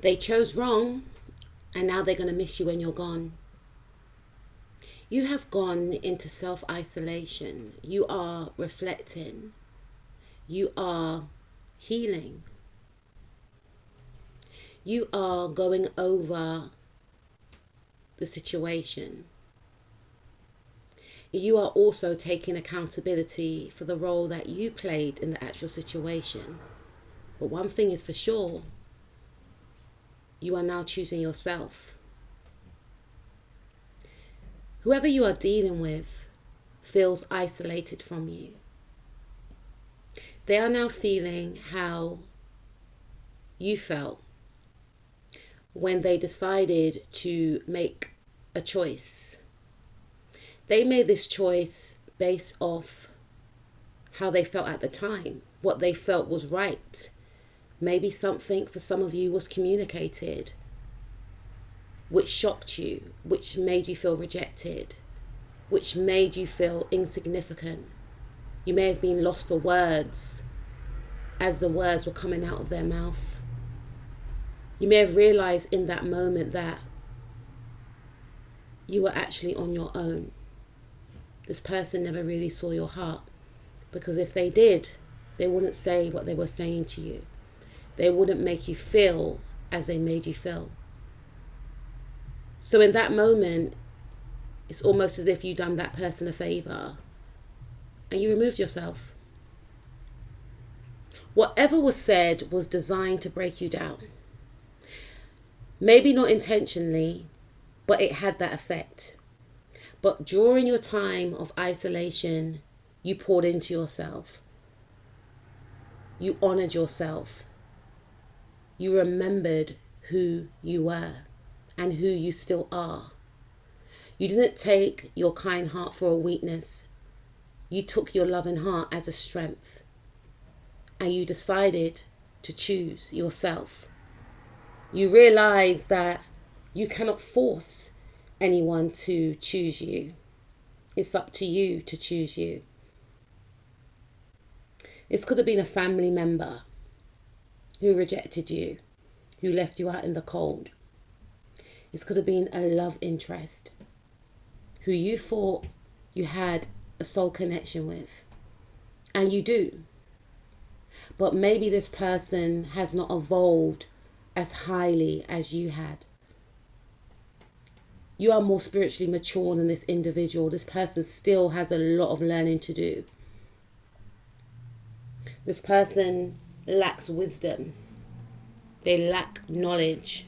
They chose wrong, and now they're going to miss you when you're gone. You have gone into self-isolation. You are reflecting. You are healing. You are going over the situation. You are also taking accountability for the role that you played in the actual situation. But one thing is for sure, you are now choosing yourself. Whoever you are dealing with feels isolated from you. They are now feeling how you felt when they decided to make a choice. They made this choice based off how they felt at the time, what they felt was right. Maybe something for some of you was communicated, which shocked you, which made you feel rejected, which made you feel insignificant. You may have been lost for words as the words were coming out of their mouth. You may have realized in that moment that you were actually on your own. This person never really saw your heart, because if they did, they wouldn't say what they were saying to you. They wouldn't make you feel as they made you feel. So in that moment, it's almost as if you've done that person a favor and you removed yourself. Whatever was said was designed to break you down. Maybe not intentionally, but it had that effect. But during your time of isolation, you poured into yourself. You honored yourself. You remembered who you were and who you still are. You didn't take your kind heart for a weakness. You took your loving heart as a strength. And you decided to choose yourself. You realize that you cannot force anyone to choose you. It's up to you to choose you. This could have been a family member who rejected you, who left you out in the cold. This could have been a love interest who you thought you had a soul connection with. And you do. But maybe this person has not evolved as highly as you had. You are more spiritually mature than this individual. This person still has a lot of learning to do. This person lacks wisdom. They lack knowledge.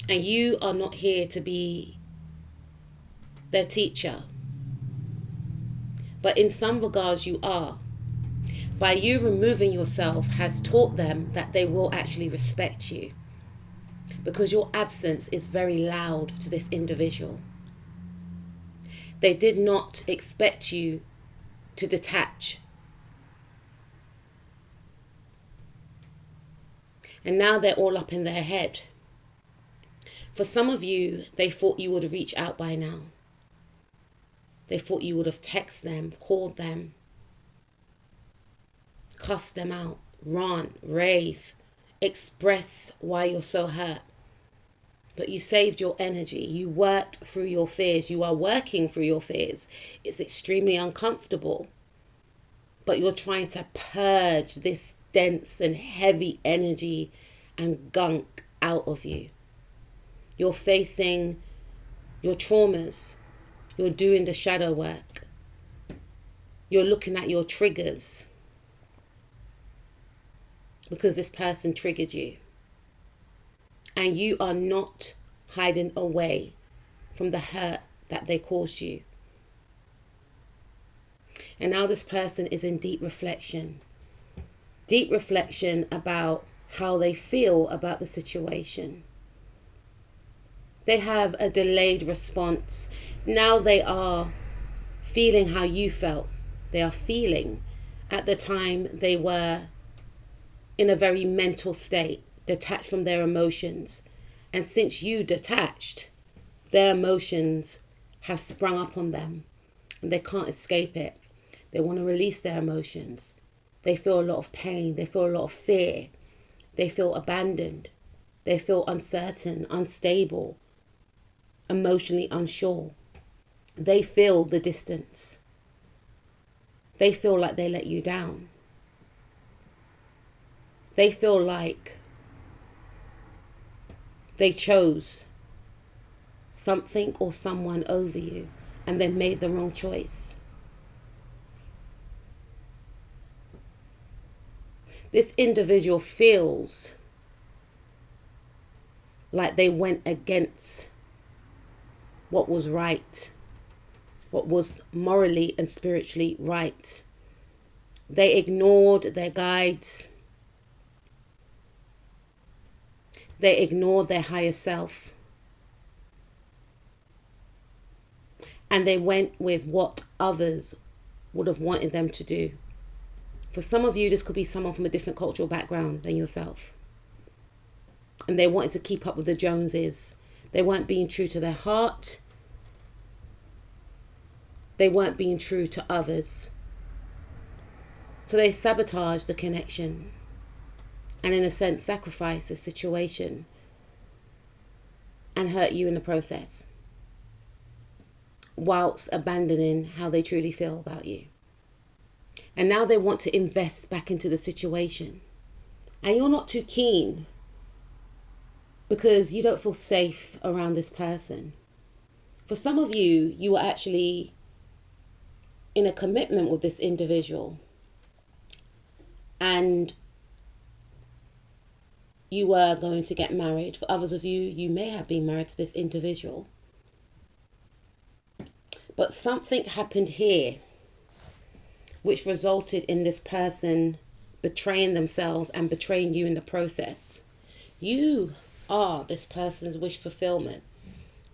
And you are not here to be their teacher. But in some regards you are. By you removing yourself has taught them that they will actually respect you. Because your absence is very loud to this individual. They did not expect you to detach. And now they're all up in their head. For some of you, they thought you would reach out by now. They thought you would have texted them, called them, cussed them out, rant, rave, express why you're so hurt. But you saved your energy. You worked through your fears. You are working through your fears. It's extremely uncomfortable. But you're trying to purge this dense and heavy energy and gunk out of you. You're facing your traumas. You're doing the shadow work. You're looking at your triggers. Because this person triggered you. And you are not hiding away from the hurt that they caused you. And now this person is in deep reflection. Deep reflection about how they feel about the situation. They have a delayed response. Now they are feeling how you felt. They are feeling at the time they were in a very mental state, detached from their emotions. And since you detached, their emotions have sprung up on them and they can't escape it. They want to release their emotions. They feel a lot of pain. They feel a lot of fear. They feel abandoned. They feel uncertain, unstable, emotionally unsure. They feel the distance. They feel like they let you down. They feel like they chose something or someone over you and they made the wrong choice. This individual feels like they went against what was right, what was morally and spiritually right. They ignored their guides. They ignored their higher self. And they went with what others would have wanted them to do. For some of you, this could be someone from a different cultural background than yourself. And they wanted to keep up with the Joneses. They weren't being true to their heart. They weren't being true to others. So they sabotaged the connection. And in a sense, sacrificed the situation. And hurt you in the process. Whilst abandoning how they truly feel about you. And now they want to invest back into the situation. And you're not too keen because you don't feel safe around this person. For some of you, you were actually in a commitment with this individual. And you were going to get married. For others of you, you may have been married to this individual. But something happened here which resulted in this person betraying themselves and betraying you in the process. You are this person's wish fulfillment.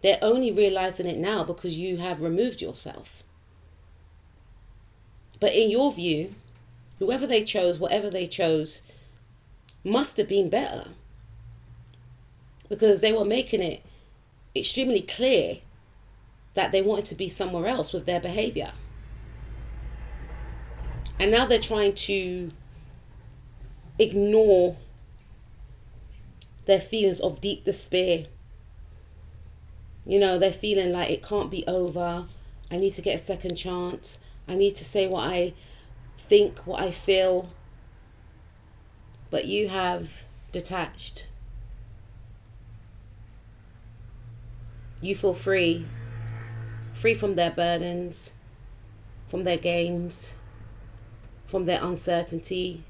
They're only realizing it now because you have removed yourself. But in your view, whoever they chose, whatever they chose, must have been better. Because they were making it extremely clear that they wanted to be somewhere else with their behavior. And now they're trying to ignore their feelings of deep despair. You know, they're feeling like it can't be over. I need to get a second chance. I need to say what I think, what I feel. But you have detached. You feel free. Free from their burdens, from their games, from their uncertainty.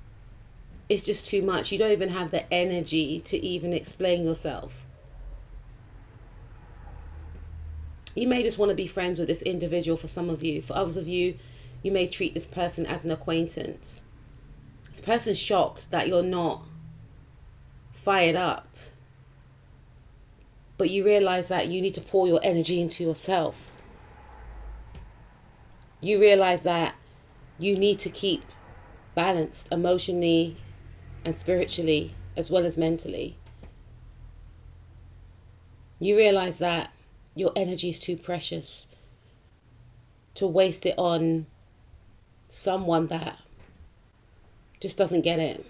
It's just too much. You don't even have the energy to even explain yourself. You may just want to be friends with this individual for some of you. For others of you, you may treat this person as an acquaintance. This person's shocked that you're not fired up. But you realize that you need to pour your energy into yourself. You realize that you need to keep balanced emotionally and spiritually as well as mentally. You realize that your energy is too precious to waste it on someone that just doesn't get it.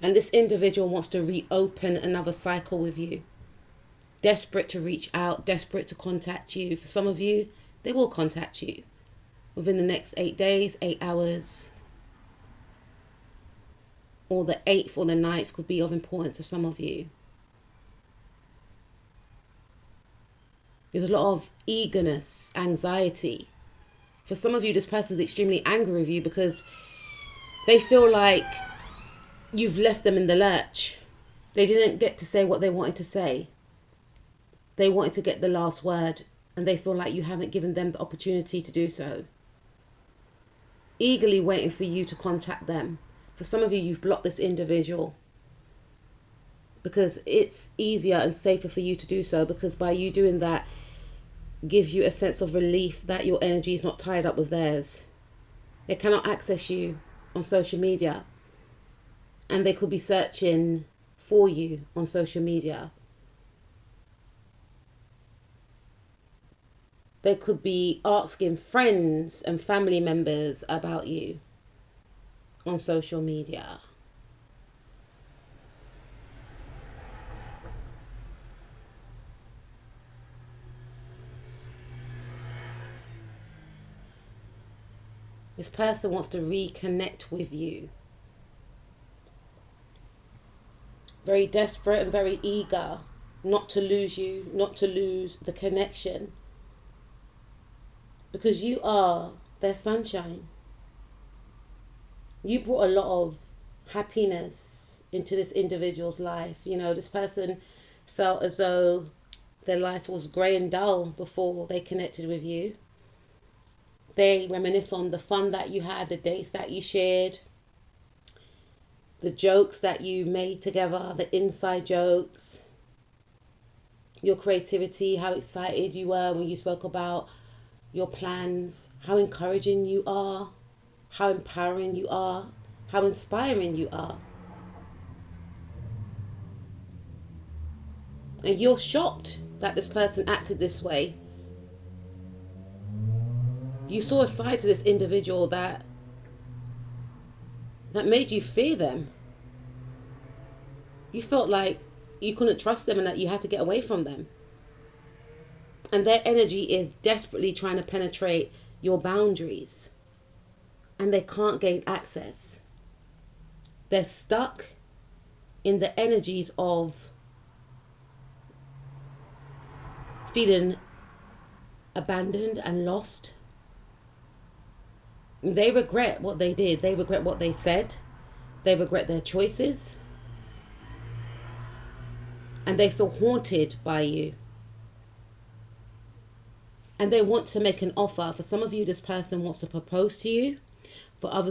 And this individual wants to reopen another cycle with you. Desperate to reach out, desperate to contact you. For some of you, they will contact you within the next 8 days, 8 hours. Or the 8th or the 9th could be of importance to some of you. There's a lot of eagerness, anxiety. For some of you, this person is extremely angry with you because they feel like you've left them in the lurch. They didn't get to say what they wanted to say. They wanted to get the last word and they feel like you haven't given them the opportunity to do so. Eagerly waiting for you to contact them. For some of you, you've blocked this individual because it's easier and safer for you to do so, because by you doing that gives you a sense of relief that your energy is not tied up with theirs. They cannot access you on social media and they could be searching for you on social media. They could be asking friends and family members about you on social media. This person wants to reconnect with you. Very desperate and very eager not to lose you, not to lose the connection. Because you are their sunshine. You brought a lot of happiness into this individual's life. You know, this person felt as though their life was grey and dull before they connected with you. They reminisce on the fun that you had, the dates that you shared, the jokes that you made together, the inside jokes, your creativity, how excited you were when you spoke about your plans, how encouraging you are, how empowering you are, how inspiring you are. And you're shocked that this person acted this way. You saw a side to this individual that made you fear them. You felt like you couldn't trust them and that you had to get away from them. And their energy is desperately trying to penetrate your boundaries. And they can't gain access. They're stuck in the energies of feeling abandoned and lost. They regret what they did. They regret what they said. They regret their choices. And they feel haunted by you. And they want to make an offer. For some of you, this person wants to propose to you. For others,